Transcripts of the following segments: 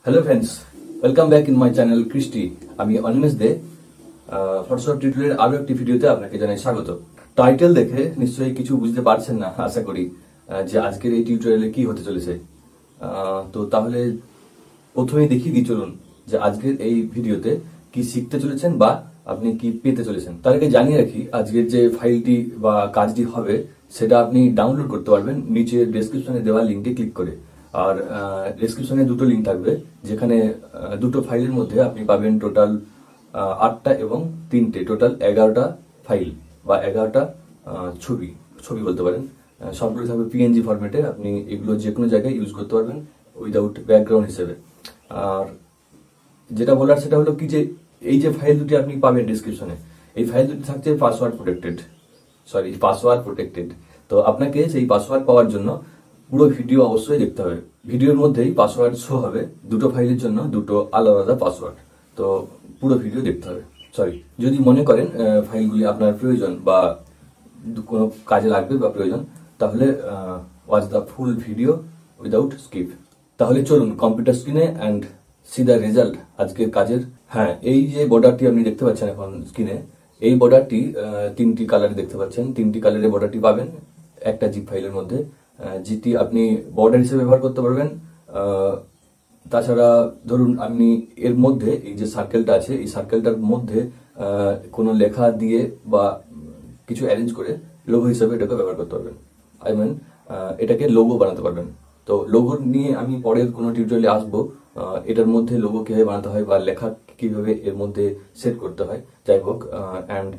Hello friends, welcome back in my channel Krishti. আমি Animesh Dey Photoshop টিউটোরিয়ালের আরো একটি ভিডিওতে আপনাকে জানাই স্বাগত। টাইটেল দেখে নিশ্চয়ই কিছু বুঝতে পারছেন না, আশা করি যে আজকের এই টিউটোরিয়ালে কি হতে চলেছে। তো তাহলে প্রথমেই দেখিয়ে দিই চলুন যে আজকের এই ভিডিওতে কি শিখতে চলেছেন বা আপনি কি পেতে চলেছেন। তার আগে জানিয়ে রাখি আজকের যে ফাইলটি বা কাজটি হবে সেটা আপনি ডাউনলোড করতে পারবেন নিচে ডেসক্রিপশনে দেওয়া লিঙ্কে ক্লিক করে। আর ডেসক্রিপশনে দুটো লিঙ্ক থাকবে, যেখানে দুটো ফাইলের মধ্যে আপনি পাবেন টোটাল 8টা এবং 3টে, টোটাল 11টা ফাইল বা 11টা ছবি বলতে পারেন। সবগুলো থাকবে PNG ফরম্যাটে। আপনি এগুলো যে কোনো জায়গায় ইউজ করতে পারবেন উইদাউট ব্যাকগ্রাউন্ড হিসেবে। আর যেটা বলার সেটা হলো কি, যে এই যে ফাইল দুটি আপনি পাবেন ডেসক্রিপশনে, এই ফাইল দুটি থাকছে পাসওয়ার্ড প্রোটেক্টেড। তো আপনাকে সেই পাসওয়ার্ড পাওয়ার জন্য পুরো ভিডিও অবশ্যই দেখতে হবে। ভিডিওর মধ্যেই পাসওয়ার্ড শো হবে, দুটো ফাইলের জন্য দুটো আলাদা আলাদা পাসওয়ার্ড। তো পুরো ভিডিও দেখতে হবে। যদি মনে করেন ফাইলগুলি আপনার প্রয়োজন বা কোনো কাজে লাগবে বা প্রয়োজন, তাহলে watch the full video without skip. তাহলে চলুন কম্পিউটার স্ক্রিনে অ্যান্ড সি দ্য রেজাল্ট আজকের কাজের। হ্যাঁ, এই যে বর্ডারটি আপনি দেখতে পাচ্ছেন এখন স্ক্রিনে, এই বর্ডারটি 3টি কালারে দেখতে পাচ্ছেন। 3টি কালারে বর্ডারটি পাবেন একটা জিপ ফাইলের মধ্যে, যেটি আপনি বর্ডার হিসেবে ব্যবহার করতে পারবেন। তাছাড়া ধরুন আপনি এর মধ্যে এই যে সার্কেলটা আছে, এই সার্কেলটার মধ্যে কোনো লেখা দিয়ে বা কিছু অ্যারেঞ্জ করে লোগো হিসেবে এটাকে ব্যবহার করতে পারবেন। এটাকে লোগো বানাতে পারবেন। তো লোগো নিয়ে আমি পরের কোনো টিউটোরিয়ালে আসবো, এটার মধ্যে লোগো কিভাবে বানাতে হয় বা লেখা কিভাবে এর মধ্যে সেট করতে হয়। যাই হোক, অ্যান্ড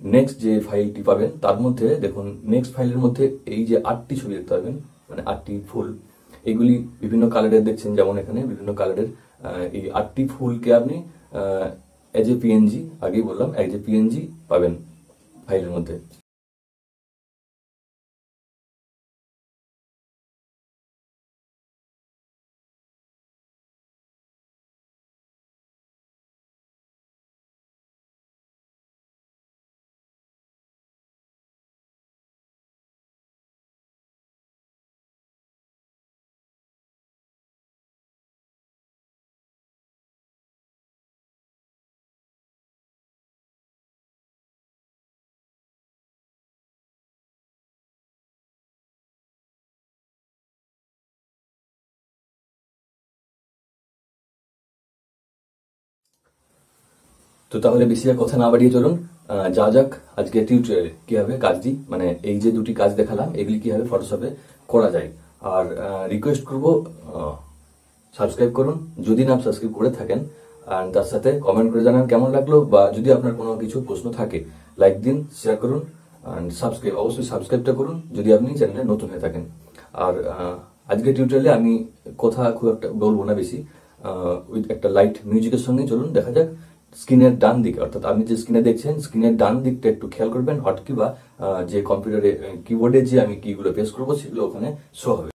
নেক্সট যে ফাইলটি পাবেন তার মধ্যে দেখুন, নেক্সট ফাইলের মধ্যে এই যে 8টি ছবি দেখতে পাবেন, মানে 8টি ফুল। এগুলি বিভিন্ন কালারের দেখছেন, যেমন এখানে বিভিন্ন কালারের এই 8টি ফুলকে আপনি এজ এ PNG, আগেই বললাম এজ এ PNG পাবেন ফাইলের মধ্যে। তো তাহলে বেশি আর কথা না বাড়িয়ে চলুন যা যাক আজকে টিউটোরিয়ালে কিভাবে কাজটি, মানে এই যে দুটি কাজ দেখালাম এগুলি কিভাবে ফটোশপে করা যায়। আর রিকোয়েস্ট করব, সাবস্ক্রাইব করুন যদি না সাবস্ক্রাইব করে থাকেন, আর তার সাথে কমেন্ট করে জানান কেমন লাগলো, বা যদি আপনার কোনো কিছু প্রশ্ন থাকে লাইক দিন, শেয়ার করুন, অ্যান্ড অবশ্যই সাবস্ক্রাইবটা করুন যদি আপনি চ্যানেলে নতুন হয়ে থাকেন। আর আজকের টিউটোরিয়ালে আমি কথা খুব একটা বলবো না বেশি, উইথ একটা লাইট মিউজিকের সঙ্গে চলুন দেখা যাক। স্ক্রিনের ডান দিকে, অর্থাৎ আপনি যে স্ক্রিনে দেখছেন স্ক্রিনের ডান দিকটা একটু খেয়াল করবেন। হটকি বা যে কম্পিউটারে কিবোর্ডে যে আমি কিগুলো প্রেস করবো সেগুলো ওখানে শো হবে।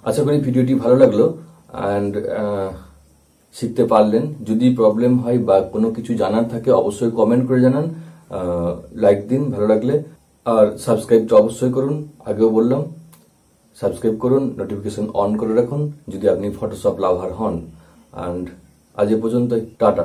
আশা করি ভিডিওটি ভালো লাগলো অ্যান্ড শিখতে পারলেন। যদি প্রবলেম হয় বা কোনো কিছু জানার থাকে অবশ্যই কমেন্ট করে জানান, লাইক দিন ভালো লাগলে, আর সাবস্ক্রাইবটা অবশ্যই করুন। আগেও বললাম সাবস্ক্রাইব করুন, নোটিফিকেশন অন করে রাখুন যদি আপনি ফটোশপ লাভার হন। অ্যান্ড আজ এ পর্যন্ত, টাটা।